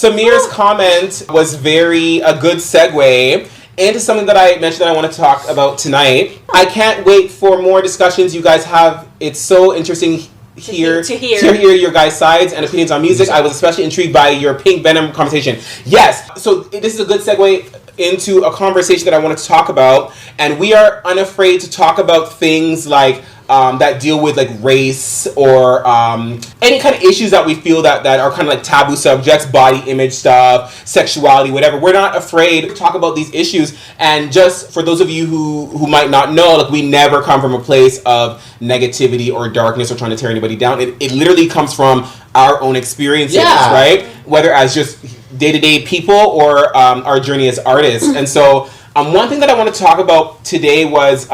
Samir's comment was a good segue into something that I mentioned that I want to talk about tonight. I can't wait for more discussions you guys have. It's so interesting to hear your guys' sides and opinions on music. I was especially intrigued by your Pink Venom conversation. Yes, so this is a good segue into a conversation that I wanted to talk about, and we are unafraid to talk about things like that deal with like race or any kind of issues that we feel that are kind of like taboo subjects, body image stuff, sexuality, whatever. We're not afraid to talk about these issues. And just for those of you who might not know, like, we never come from a place of negativity or darkness or trying to tear anybody down. It literally comes from our own experiences, right? Whether as just day-to-day people or our journey as artists. And so one thing that I want to talk about today was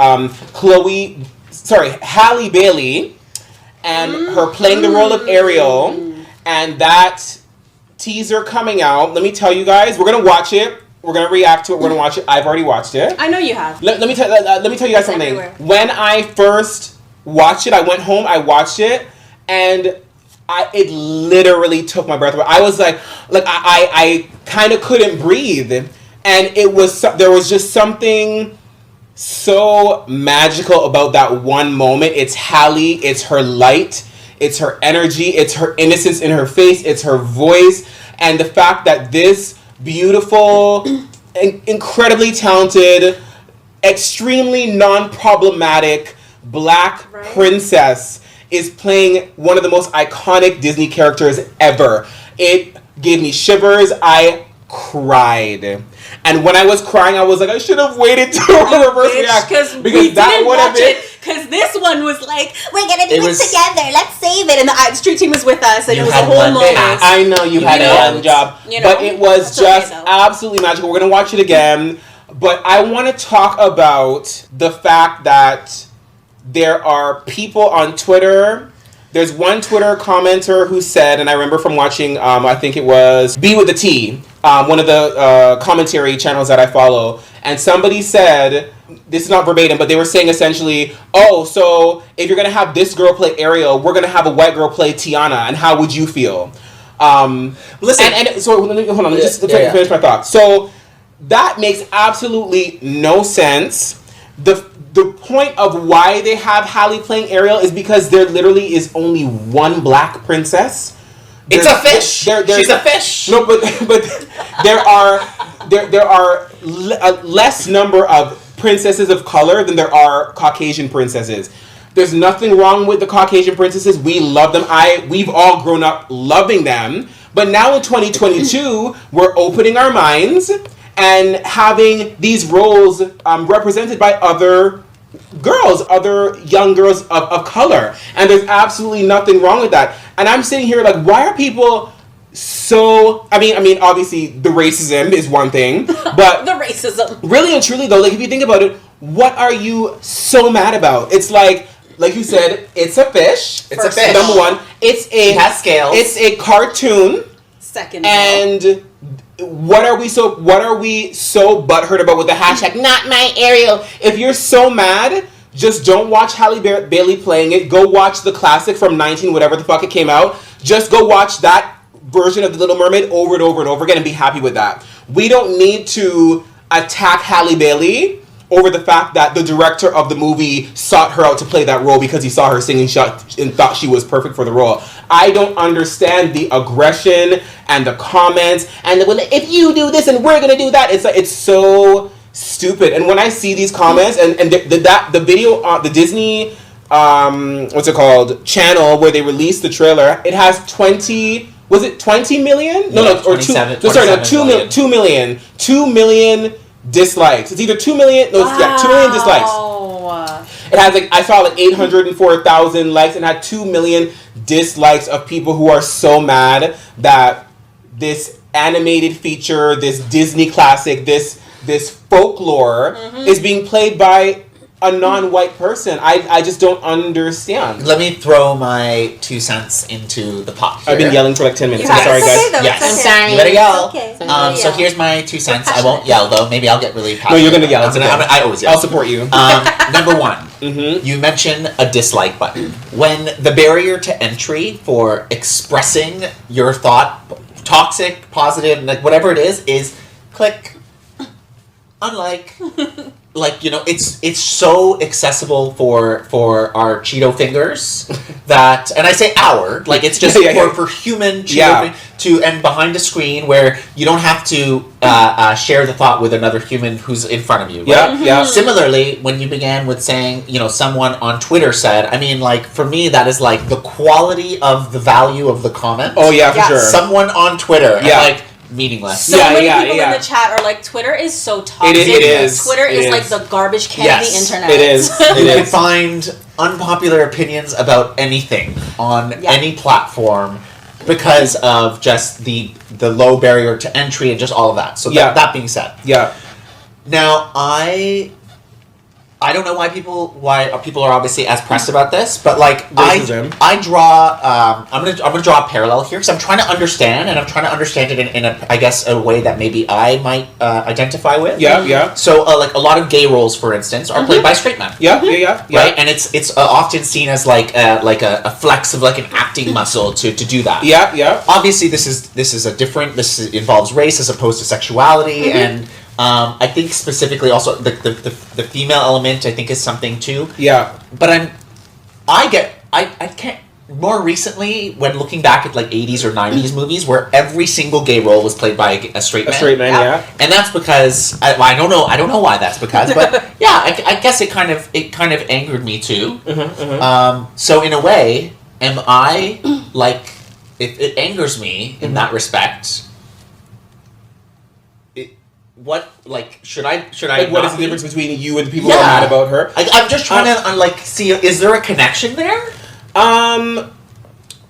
Halle Bailey and her playing the role of Ariel, and that teaser coming out. Let me tell you guys, we're going to watch it. We're going to react to it. We're going to watch it. I've already watched it. I know you have. Let me tell you guys something. Everywhere. When I first watched it, I went home, I watched it, and it literally took my breath away. I was like I kind of couldn't breathe. And there was just something so magical about that one moment. It's Halle, it's her light, it's her energy, it's her innocence in her face, it's her voice, and the fact that this beautiful, incredibly talented, extremely non-problematic black princess is playing one of the most iconic Disney characters ever. It gave me shivers. I cried. And when I was crying, I was like, I should have waited to reverse react. Because that would have been... Because this one was like, we're going to do it together. Let's save it. And the street team was with us. And it was a whole moment. I know you had a young job. But it was just absolutely magical. We're going to watch it again. But I want to talk about the fact that there are people on Twitter. There's one Twitter commenter who said, and I remember from watching, I think it was Be With The T, one of the commentary channels that I follow, and somebody said, this is not verbatim, but they were saying essentially, oh, so if you're going to have this girl play Ariel, we're going to have a white girl play Tiana, and how would you feel? Listen. So hold on, let me just finish my thought. So that makes absolutely no sense. The point of why they have Halle playing Ariel is because there literally is only one black princess. It's a fish. She's a fish. No, but there are a less number of princesses of color than there are Caucasian princesses. There's nothing wrong with the Caucasian princesses. We love them. We've all grown up loving them. But now in 2022, we're opening our minds and having these roles represented by other girls, other young girls of color. And there's absolutely nothing wrong with that. And I'm sitting here like, why are people so... I mean, obviously, the racism is one thing, but... The racism. Really and truly, though, like, if you think about it, what are you so mad about? It's like you said, it's a fish. It's a fish. Number one. It has scales. It's a cartoon. Second. And... What are we so butthurt about with the hashtag not my Ariel? If you're so mad, just don't watch Halle Bailey playing it. Go watch the classic from 19 whatever the fuck it came out. Just go watch that version of The Little Mermaid over and over and over again and be happy with that. We don't need to attack Halle Bailey over the fact that the director of the movie sought her out to play that role because he saw her singing and thought she was perfect for the role. I don't understand the aggression and the comments and if you do this and we're gonna do that. It's so stupid. And when I see these comments and the video on the Disney what's it called channel where they released the trailer, it has 20 million? No, or 2 million. 2 million dislikes. It's either 2 million. No, wow. 2 million dislikes. It has I saw 804,000 likes and had 2 million dislikes of people who are so mad that this animated feature, this Disney classic, this folklore is being played by a non-white person. I just don't understand. Let me throw my 2 cents into the pot here. I've been yelling for like 10 minutes. I'm sorry, guys. Yes. I'm sorry. You better yell. Okay. So here's my 2 cents. I won't yell though. Maybe I'll get really passionate. No, you're gonna yell. I always yell. I'll support you. Number one, you mentioned a dislike button. When the barrier to entry for expressing your thought toxic, positive, like whatever it is click, unlike. Like, you know, it's so accessible for our Cheeto fingers that, and I say our, like it's just for human Cheeto and behind a screen where you don't have to share the thought with another human who's in front of you. Right? Yeah. Similarly, when you began with saying, you know, someone on Twitter said, I mean, like for me, that is like the quality of the value of the comment. Oh yeah, for sure. Someone on Twitter, like. Meaningless. So many people in the chat are like, Twitter is so toxic. It is. Twitter is like the garbage can of the internet. It is. You can find unpopular opinions about anything on any platform because of just the low barrier to entry and just all of that. So that being said. Yeah. Now I don't know why people are obviously as pressed about this, but like I draw I'm gonna draw a parallel here because I'm trying to understand and I'm trying to understand it in a I guess a way that maybe I might identify with. Yeah. So like a lot of gay roles, for instance, are played by straight men. Yeah. Right, and it's often seen as like a flex of like an acting muscle to do that. Yeah. Obviously, this is a different. This involves race as opposed to sexuality and. I think specifically also the female element I think is something too. Yeah. But I can't more recently when looking back at like 80s or 90s movies where every single gay role was played by a straight man. A straight man, yeah. And that's because I don't know why that's because, but yeah, I guess it kind of angered me too. So in a way, am I like it angers me in that respect? What should I? Like, what is the difference between you and the people who are mad about her? I'm just trying to see. Is there a connection there?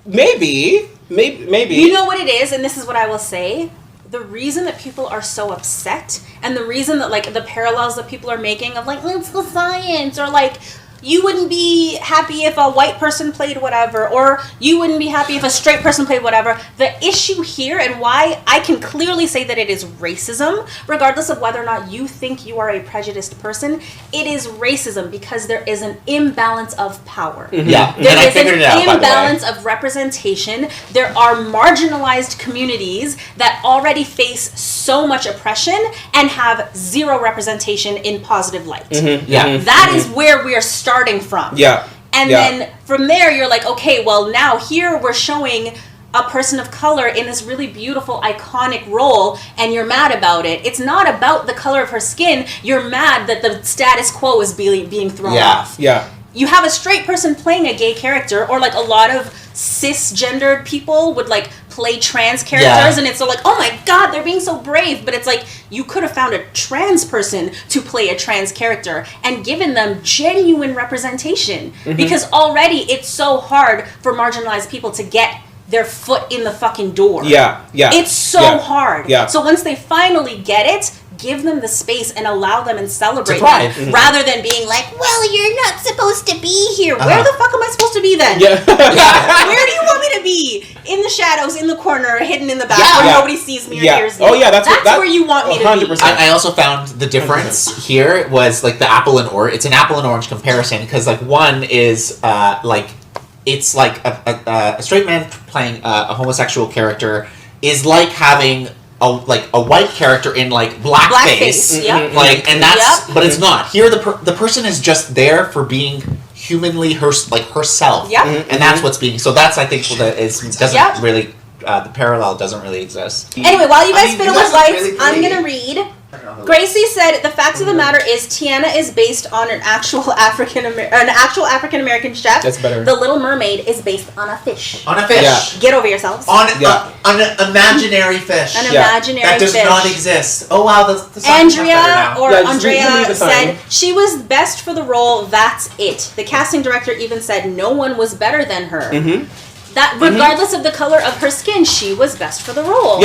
Maybe. You know what it is, and this is what I will say. The reason that people are so upset, and the reason that like the parallels that people are making of like it's the science, or like you wouldn't be happy if a white person played whatever, or you wouldn't be happy if a straight person played whatever. The issue here, and why I can clearly say that it is racism, regardless of whether or not you think you are a prejudiced person, it is racism because there is an imbalance of power. Yeah, there is an imbalance of representation. There are marginalized communities that already face so much oppression and have zero representation in positive light. That is where we are starting from. And then from there you're like, okay, well now here we're showing a person of color in this really beautiful iconic role and you're mad about it. It's not about the color of her skin. You're mad that the status quo is being thrown off. You have a straight person playing a gay character, or like a lot of cisgendered people would like play trans characters, and it's so like, oh my god, they're being so brave, but it's like you could have found a trans person to play a trans character and given them genuine representation, because already it's so hard for marginalized people to get their foot in the fucking door. It's so hard. So once they finally get it, give them the space and allow them and celebrate them, rather than being like, well, you're not supposed to be here. Where the fuck am I supposed to be then? Where do you want me to be? In the shadows, in the corner, hidden in the back, where nobody sees me or hears me. Oh yeah, that's where you want me to 100%. be. I also found the difference here was like the apple and orange. It's an apple and orange comparison because like one is like it's like a straight man playing a homosexual character is like having a white character in like blackface, like, and that's but it's not here. The person is just there for being humanly herself, and that's what's being. So that's I think that doesn't really the parallel doesn't really exist. Anyway, while you guys fiddle with lights, I'm gonna read. Gracie said, "The fact of the matter is, Tiana is based on an actual African American chef. That's better. The Little Mermaid is based on a fish. On a fish. Yeah. Get over yourselves. On an imaginary fish. An imaginary that does fish. not exist. Oh wow, the Andrea said she was best for the role. That's it. The casting director even said no one was better than her. That regardless of the color of her skin, she was best for the role.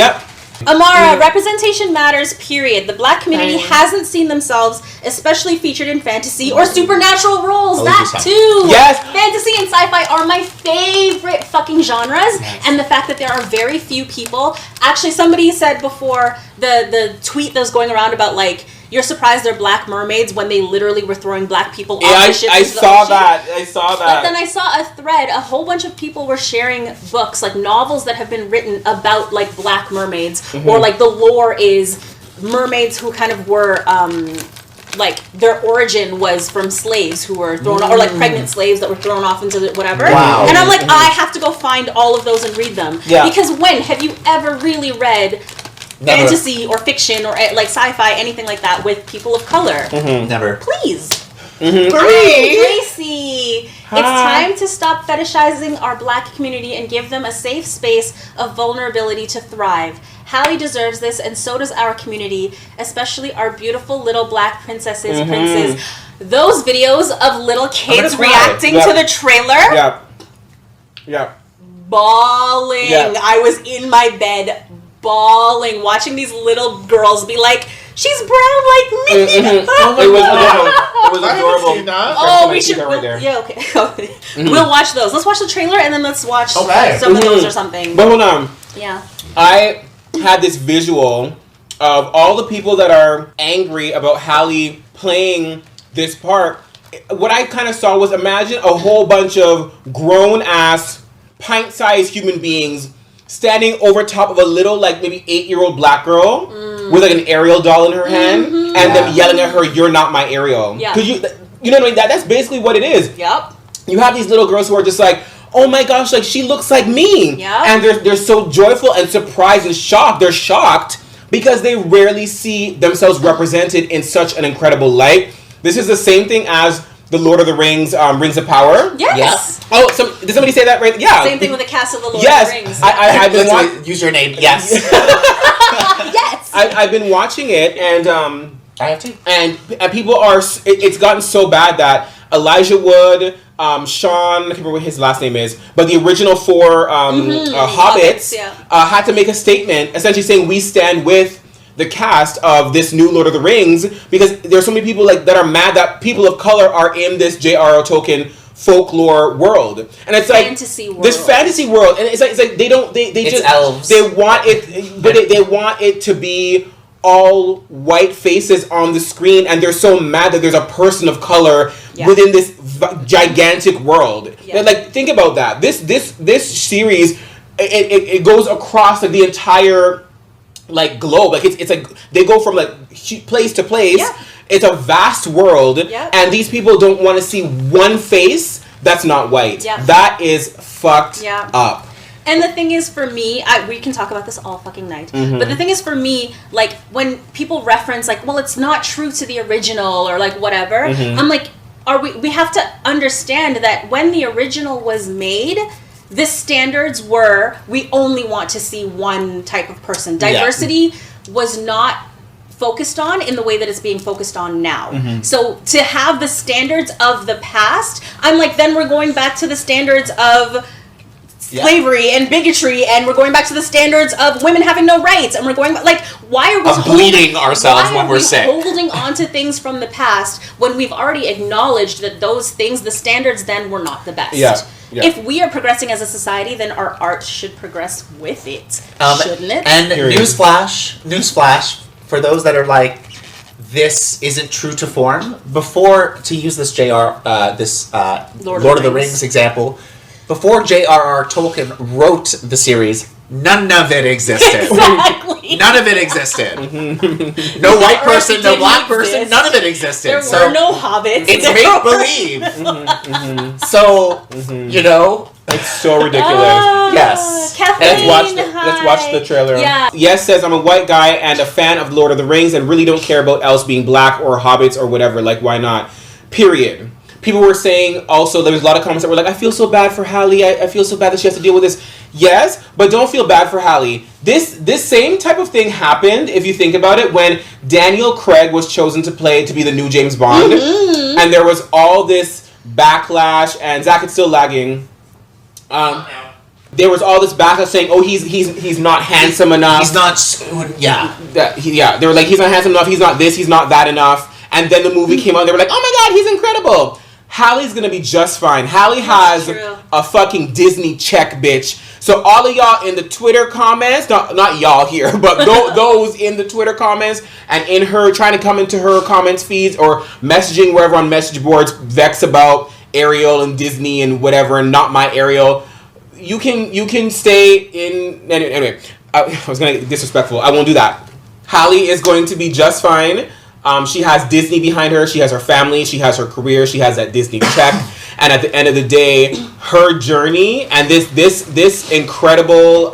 Amara, representation matters, period. The black community hasn't seen themselves especially featured in fantasy or supernatural roles. That too. Yes. Fantasy and sci-fi are my favorite fucking genres. And the fact that there are very few people. Actually, somebody said before the tweet that was going around about like, you're surprised they're black mermaids when they literally were throwing black people Yeah, off the ship. I saw that. But then I saw a thread. A whole bunch of people were sharing books, like novels that have been written about like black mermaids, or like the lore is mermaids who kind of were like their origin was from slaves who were thrown, or like pregnant slaves that were thrown off into the whatever. Wow. And I'm like, I have to go find all of those and read them. Yeah. Because when have you ever really read Never. fantasy or fiction or like sci-fi, anything like that with people of color? Never. Please. Gracie. Gracie, it's time to stop fetishizing our black community and give them a safe space of vulnerability to thrive. Halle deserves this, and so does our community, especially our beautiful little black princesses, princes. Those videos of little kids reacting to the trailer, bawling. Yeah. I was in my bed bawling, watching these little girls be like, she's brown like me. Oh my God. It was I haven't adorable. seen that. Oh, we should. Right there. Yeah, okay. We'll watch those. Let's watch the trailer and then let's watch some of those or something. But hold on. Yeah. I had this visual of all the people that are angry about Halle playing this part. What I kind of saw was, imagine a whole bunch of grown-ass, pint-sized human beings standing over top of a little, like, maybe 8-year-old black girl with, like, an Ariel doll in her hand, and them yelling at her, "You're not my Ariel." Yeah. Because you know what I mean? That's basically what it is. Yep. You have these little girls who are just like, oh my gosh, like she looks like me. Yeah. And they're so joyful and surprised and shocked. They're shocked because they rarely see themselves represented in such an incredible light. This is the same thing as the Lord of the Rings, Rings of Power. Yes. Oh, did somebody say that right? Yeah. Same thing with the cast of the Lord Yes. of the Rings. I've been watching. Username, yes. Yes. I've been watching it, and I have to. And people are. It's gotten so bad that Elijah Wood, Sean, I can't remember what his last name is, but the original 4 Hobbits had to make a statement essentially saying we stand with the cast of this new Lord of the Rings, because there's so many people like that are mad that people of color are in this J.R.R. Tolkien folklore world, and it's like fantasy world. This fantasy world, and it's like they It's just elves. they want it, but they want it to be all white faces on the screen, and they're so mad that there's a person of color within this gigantic world. Yeah. Like, think about that. This series, it goes across like the entire like globe. Like it's like they go from like place to place. Yeah. It's a vast world, Yeah. and these people don't want to see one face that's not white. Yeah. That is fucked Yeah. up. And the thing is, for me, we can talk about this all fucking night. But the thing is, for me, like, when people reference, like, well, it's not true to the original, or, like, whatever, I'm like, we have to understand that when the original was made, the standards were, we only want to see one type of person. Diversity was not focused on in the way that it's being focused on now. So to have the standards of the past, I'm like, then we're going back to the standards of slavery and bigotry, and we're going back to the standards of women having no rights, and we're going back, like, why are we bleeding ourselves when we're sick? holding on to things from the past when we've already acknowledged that those things, the standards then, were not the best? Yeah. If we are progressing as a society, then our art should progress with it, shouldn't it? And Period. newsflash, for those that are like, this isn't true to form, before, to use this Lord of the Rings example, before J.R.R. Tolkien wrote the series, none of it existed. Exactly. None of it existed. No white person, no black person, exist. none of it existed. There So were no hobbits. it's There make believe. So, you know, It's so ridiculous. yes. Kathleen, Let's watch the trailer. Yeah. Yes says, I'm a white guy and a fan of Lord of the Rings and really don't care about elves being black or hobbits or whatever. Like, why not? Period. People were saying also, there was a lot of comments that were like, I feel so bad for Halle. I feel so bad that she has to deal with this. Yes, but don't feel bad for Halle. This same type of thing happened, if you think about it, when Daniel Craig was chosen to be the new James Bond. And there was all this backlash, and Zach, it's still lagging. There was all this backlash saying, oh, he's not handsome enough. He's not, They were like, he's not handsome enough, he's not this, he's not that enough. And then the movie came out, and they were like, oh my god, he's incredible. Halle's gonna be just fine. Halle has true. a fucking Disney check, bitch. So all of y'all in the Twitter comments, not y'all here, but those in the Twitter comments and in her trying to come into her comments feeds or messaging wherever on message boards, vex about Ariel and Disney and whatever, and not my Ariel. You can stay in. Anyway, I was gonna get disrespectful. I won't do that. Halle is going to be just fine. She has Disney behind her. She has her family. She has her career. She has that Disney check. And at the end of the day, her journey and this incredible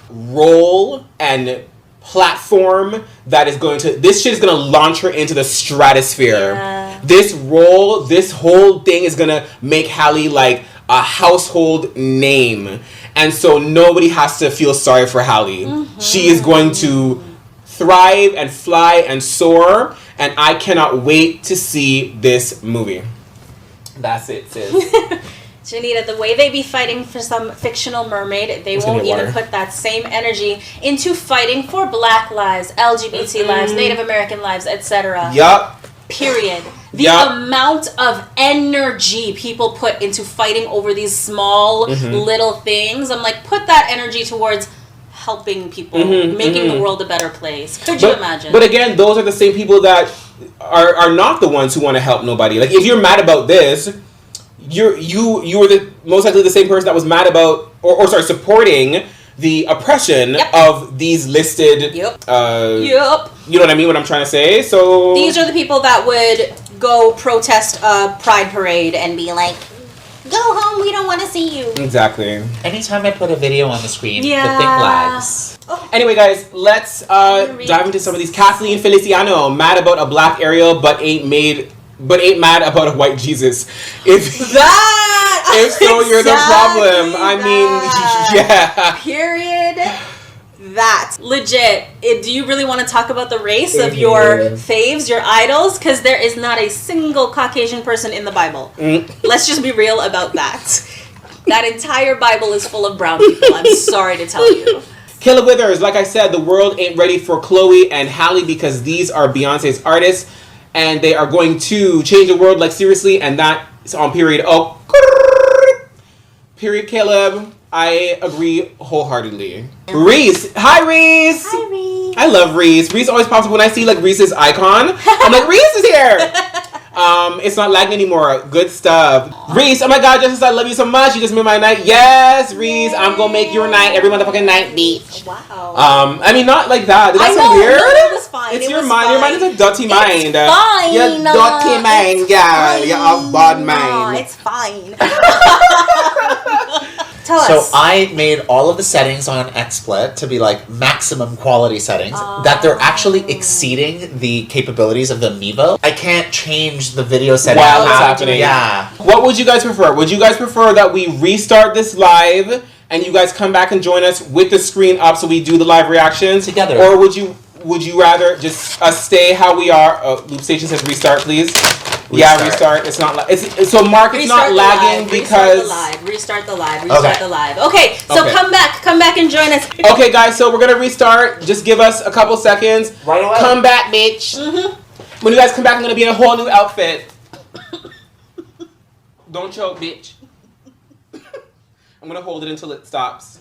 role and platform that is this shit is going to launch her into the stratosphere. Yeah. This role, this whole thing is going to make Halle like a household name. And so nobody has to feel sorry for Halle. Mm-hmm. She is going to thrive and fly and soar, and I cannot wait to see this movie. That's it, sis. Janita, the way they be fighting for some fictional mermaid, they won't even put that same energy into fighting for Black lives, LGBT lives, Native American lives, etc. Yup. Period. The amount of energy people put into fighting over these small little things, I'm like, put that energy towards helping people, making the world a better place. Could you imagine? But again, those are the same people that are not the ones who want to help nobody. Like, if you're mad about this, you were the most likely the same person that was mad about or supporting the oppression of these listed. You know what I mean? What I'm trying to say. So these are the people that would go protest a pride parade and be like, go home, we don't want to see you. Exactly. Anytime I put a video on the screen, the thing lags. Anyway, guys, let's dive into some of these. Kathleen Feliciano, mad about a black Ariel, but ain't mad about a white Jesus. If so, you're the problem. I mean, yeah. Period. That. Legit. Do you really want to talk about the race of your faves, your idols? Because there is not a single Caucasian person in the Bible. Let's just be real about that. That entire Bible is full of brown people. I'm sorry to tell you. Killa Withers, like I said, the world ain't ready for Chloe and Halle because these are Beyonce's artists and they are going to change the world, like, seriously, and that is on period. Oh, period, Caleb. I agree wholeheartedly. Reese. Hi, Reese. Hi, Reese. I love Reese. Reese always pops up when I see, like, Reese's icon. I'm like, Reese is here. It's not lagging anymore. Good stuff. Reese, oh my God, Justice, I love you so much. You just made my night. Yes, Reese. I'm gonna make your night every motherfucking night, bitch. Wow. I mean, not like that. Did that sound weird? No, it was fine. It's your mind. Fine. Your mind is a dirty mind. It's fine. Your dirty mind, girl. Your off-board mind. No, it's fine. So I made all of the settings on XSplit to be like maximum quality settings that they're actually exceeding the capabilities of the Mevo. I can't change the video settings while it's happening. Yeah. What would you guys prefer? Would you guys prefer that we restart this live and you guys come back and join us with the screen up so we do the live reactions together? Or would you rather just stay how we are? Loop Station says restart, please. Yeah, restart. It's not. So Mark, it's not lagging because restart the live. Okay, so come back and join us. Okay, guys, so we're gonna restart. Just give us a couple seconds. Right away. Come back, bitch. When you guys come back, I'm gonna be in a whole new outfit. Don't choke, bitch. I'm gonna hold it until it stops.